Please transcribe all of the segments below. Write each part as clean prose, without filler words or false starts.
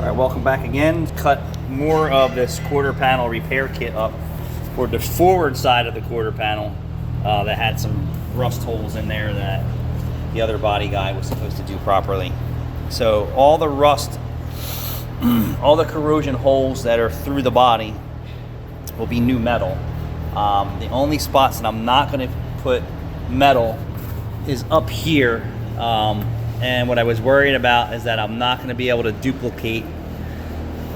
All right, welcome back again. Cut more of this quarter panel repair kit up for the forward side of the quarter panel that had some rust holes in there that the other body guy was supposed to do properly. So all the rust, all the corrosion holes that are through the body will be new metal. The only spots that I'm not going to put metal is up here. And what I was worried about is that I'm not going to be able to duplicate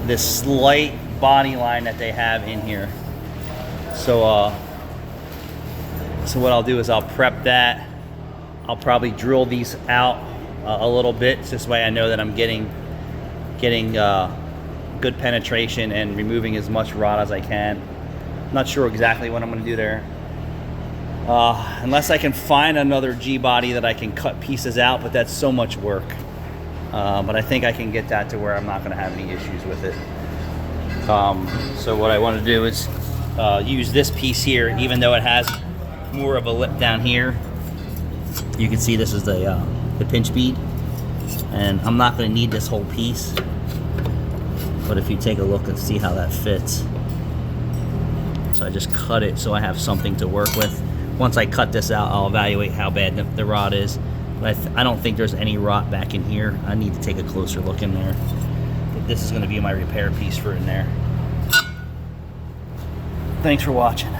this slight body line that they have in here. So what I'll do is I'll prep that. I'll probably drill these out a little bit. This way I know that I'm getting good penetration and removing as much rot as I can. Not sure exactly what I'm going to do there. Unless I can find another G-body that I can cut pieces out, but that's so much work. But I think I can get that to where I'm not going to have any issues with it. So what I want to do is use this piece here, even though it has more of a lip down here. You can see this is the pinch bead, and I'm not going to need this whole piece. But if you take a look and see how that fits. So I just cut it so I have something to work with. Once I cut this out, I'll evaluate how bad the rot is. But I don't think there's any rot back in here. I need to take a closer look in there. But this is going to be my repair piece for in there. Thanks for watching.